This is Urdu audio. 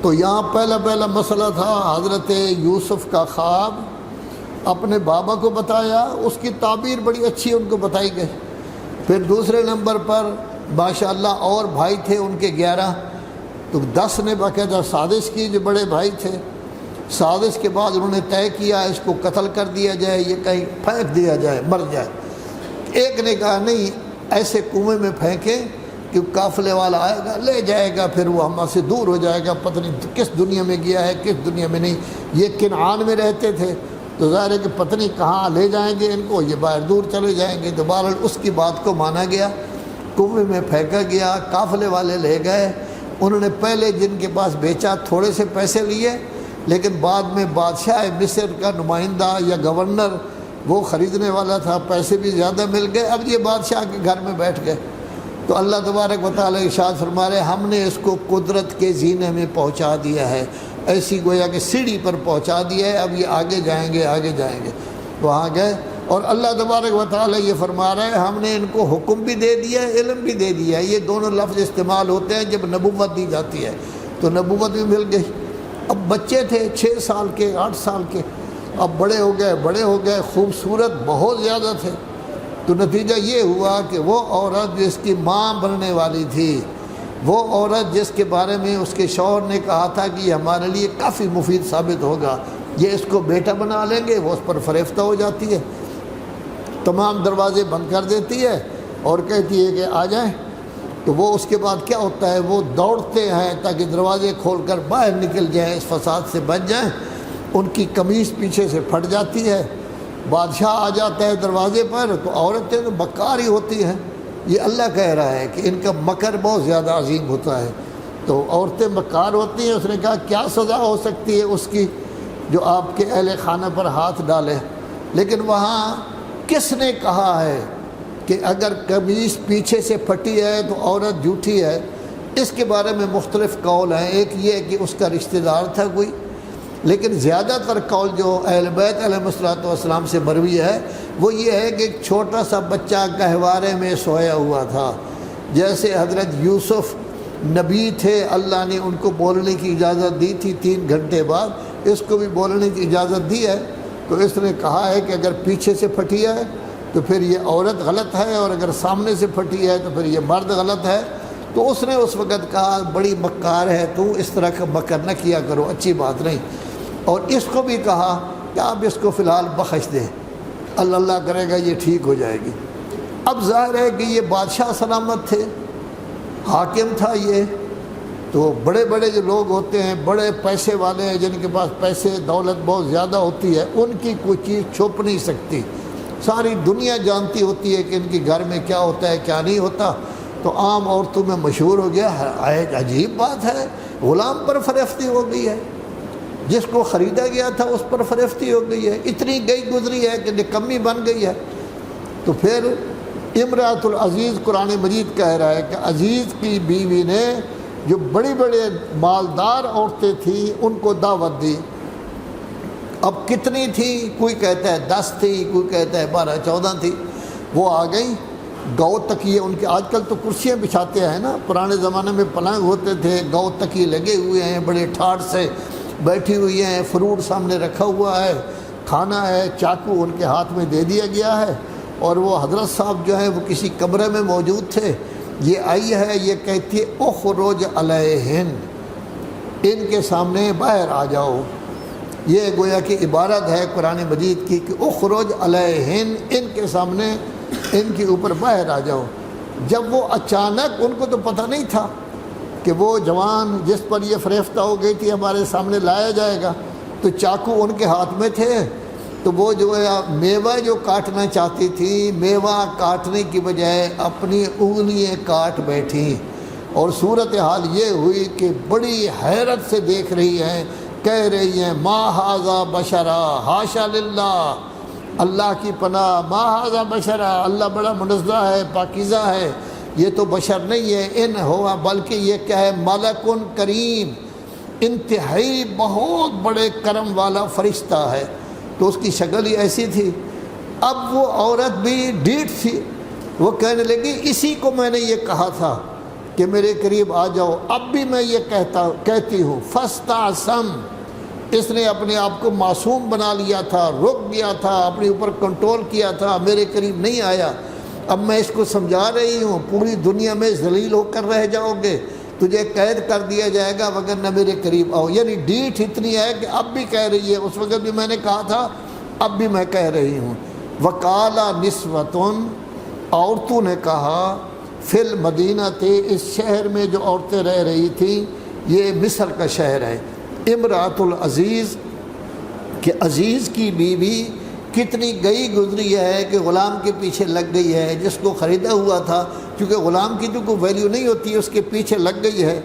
تو یہاں پہلا مسئلہ تھا حضرت یوسف کا خواب اپنے بابا کو بتایا، اس کی تعبیر بڑی اچھی ان کو بتائی گئی۔ پھر دوسرے نمبر پر ماشاءاللہ اور بھائی تھے ان کے 11، تو 10 نے باقاعدہ سازش کی، جو بڑے بھائی تھے۔ سازش کے بعد انہوں نے طے کیا اس کو قتل کر دیا جائے، یہ کہیں پھینک دیا جائے، مر جائے۔ ایک نے کہا نہیں، ایسے کنویں میں پھینکیں کہ قافلے والا آئے گا لے جائے گا، پھر وہ ہم سے دور ہو جائے گا، پتہ نہیں کس دنیا میں گیا ہے کس دنیا میں نہیں۔ یہ کنعان میں رہتے تھے تو ظاہر ہے کہ پتہ نہیں کہاں لے جائیں گے ان کو، یہ باہر دور چلے جائیں گے۔ تو بہرحال اس کی بات کو مانا گیا، کنویں میں پھینکا گیا، قافلے والے لے گئے۔ انہوں نے پہلے جن کے پاس بیچا تھوڑے سے پیسے لیے، لیکن بعد میں بادشاہ مصر کا نمائندہ یا گورنر وہ خریدنے والا تھا، پیسے بھی زیادہ مل گئے۔ اب یہ بادشاہ کے گھر میں بیٹھ گئے تو اللہ تبارک و تعالیٰ ارشاد فرما رہے ہم نے اس کو قدرت کے زینے میں پہنچا دیا ہے، ایسی گویا کہ سیڑھی پر پہنچا دیا ہے، اب یہ آگے جائیں گے آگے جائیں گے۔ وہاں گئے اور اللہ تبارک و تعالیٰ یہ فرما رہا ہے ہم نے ان کو حکم بھی دے دیا ہے، علم بھی دے دیا ہے۔ یہ دونوں لفظ استعمال ہوتے ہیں جب نبوت دی جاتی ہے، تو نبوت بھی مل گئی۔ اب بچے تھے 6 سال کے 8 سال کے، اب بڑے ہو گئے، خوبصورت بہت زیادہ تھے۔ تو نتیجہ یہ ہوا کہ وہ عورت جس کی ماں بننے والی تھی، وہ عورت جس کے بارے میں اس کے شوہر نے کہا تھا کہ یہ ہمارے لیے کافی مفید ثابت ہوگا، یہ اس کو بیٹا بنا لیں گے، وہ اس پر فریفتہ ہو جاتی ہے، تمام دروازے بند کر دیتی ہے اور کہتی ہے کہ آ جائیں۔ تو وہ اس کے بعد کیا ہوتا ہے، وہ دوڑتے ہیں تاکہ دروازے کھول کر باہر نکل جائیں، اس فساد سے بچ جائیں۔ ان کی قمیص پیچھے سے پھٹ جاتی ہے، بادشاہ آ جاتا ہے دروازے پر، تو عورتیں تو مکار ہی ہوتی ہیں۔ یہ اللہ کہہ رہا ہے کہ ان کا مکر بہت زیادہ عظیم ہوتا ہے، تو عورتیں مکار ہوتی ہیں۔ اس نے کہا کیا سزا ہو سکتی ہے اس کی جو آپ کے اہل خانہ پر ہاتھ ڈالے، لیکن وہاں کس نے کہا ہے کہ اگر قمیص پیچھے سے پھٹی ہے تو عورت جھوٹی ہے؟ اس کے بارے میں مختلف قول ہیں۔ ایک یہ ہے کہ اس کا رشتہ دار تھا کوئی، لیکن زیادہ تر قول جو اہل بیت علیہ السلام سے مروی ہے وہ یہ ہے کہ ایک چھوٹا سا بچہ گہوارے میں سویا ہوا تھا۔ جیسے حضرت یوسف نبی تھے، اللہ نے ان کو بولنے کی اجازت دی تھی 3 گھنٹے بعد، اس کو بھی بولنے کی اجازت دی ہے۔ تو اس نے کہا ہے کہ اگر پیچھے سے پھٹی ہے تو پھر یہ عورت غلط ہے، اور اگر سامنے سے پھٹی ہے تو پھر یہ مرد غلط ہے۔ تو اس نے اس وقت کہا بڑی مکار ہے تو، اس طرح کا مکر نہ کیا کرو، اچھی بات نہیں۔ اور اس کو بھی کہا کہ آپ اس کو فی الحال بخش دیں، اللہ کرے گا یہ ٹھیک ہو جائے گی۔ اب ظاہر ہے کہ یہ بادشاہ سلامت تھے، حاکم تھا یہ، تو بڑے بڑے جو لوگ ہوتے ہیں، بڑے پیسے والے ہیں، جن کے پاس پیسے دولت بہت زیادہ ہوتی ہے، ان کی کوئی چیز چھپ نہیں سکتی، ساری دنیا جانتی ہوتی ہے کہ ان کے گھر میں کیا ہوتا ہے کیا نہیں ہوتا۔ تو عام عورتوں میں مشہور ہو گیا ہے، عجیب بات ہے، غلام پر فریفتی ہو گئی ہے، جس کو خریدا گیا تھا اس پر فریفتی ہو گئی ہے، اتنی گئی گزری ہے کہ نکمی بن گئی ہے۔ تو پھر امرأۃ العزیز قرآن مجید کہہ رہا ہے کہ عزیز کی بیوی نے جو بڑی بڑے مالدار عورتیں تھیں ان کو دعوت دی۔ اب کتنی تھی؟ کوئی کہتا ہے 10 تھی، کوئی کہتا ہے 12-14 تھی۔ وہ آ گئی، گو تکیے ان کے، آج کل تو کرسیاں بچھاتے ہیں نا، پرانے زمانے میں پلنگ ہوتے تھے، گو تکیے لگے ہوئے ہیں، بڑے ٹھاٹ سے بیٹھی ہوئی ہیں، فروٹ سامنے رکھا ہوا ہے، کھانا ہے، چاقو ان کے ہاتھ میں دے دیا گیا ہے، اور وہ حضرت صاحب جو ہیں وہ کسی کمرے میں موجود تھے۔ یہ آئی ہے، یہ کہتی ہے اخرج علیہن، ان کے سامنے باہر آ جاؤ۔ یہ گویا کہ عبارت ہے قرآن مجید کی کہ اخرج علیہن، ان کے سامنے ان کے اوپر باہر آ جاؤ۔ جب وہ اچانک، ان کو تو پتہ نہیں تھا کہ وہ جوان جس پر یہ فریفتہ ہو گئی تھی ہمارے سامنے لایا جائے گا، تو چاقو ان کے ہاتھ میں تھے، تو وہ جو ہے میوہ جو کاٹنا چاہتی تھی، میوہ کاٹنے کی بجائے اپنی انگلیاں کاٹ بیٹھی، اور صورتحال یہ ہوئی کہ بڑی حیرت سے دیکھ رہی ہیں، کہہ رہی ہیں ما ھذا بشرا حاشا للہ، اللہ کی پناہ، ما ھذا بشرا، اللہ بڑا منزہ ہے، پاکیزہ ہے، یہ تو بشر نہیں ہے، ان ہوا، بلکہ یہ کیا ہے، ملک کریم، انتہائی بہت بڑے کرم والا فرشتہ ہے۔ تو اس کی شکل ہی ایسی تھی۔ اب وہ عورت بھی ڈیٹھ تھی، وہ کہنے لگی اسی کو میں نے یہ کہا تھا کہ میرے قریب آ جاؤ، اب بھی میں یہ کہتی ہوں فاستعصم، اس نے اپنے آپ کو معصوم بنا لیا تھا، رک گیا تھا، اپنے اوپر کنٹرول کیا تھا، میرے قریب نہیں آیا۔ اب میں اس کو سمجھا رہی ہوں، پوری دنیا میں ذلیل ہو کر رہ جاؤ گے، تجھے قید کر دیا جائے گا وگرنہ میرے قریب آؤ۔ یعنی ڈیٹھ اتنی ہے کہ اب بھی کہہ رہی ہے، اس وقت بھی میں نے کہا تھا، اب بھی میں کہہ رہی ہوں۔ وقال نسوۃ، عورتوں نے کہا، فی المدینہ تھے، اس شہر میں جو عورتیں رہ رہی تھیں، یہ مصر کا شہر ہے، امرأۃ العزیز، کہ عزیز کی بیوی کتنی گئی گزری ہے کہ غلام کے پیچھے لگ گئی ہے، جس کو خریدا ہوا تھا، کیونکہ غلام کی تو کوئی ویلیو نہیں ہوتی، اس کے پیچھے لگ گئی ہے۔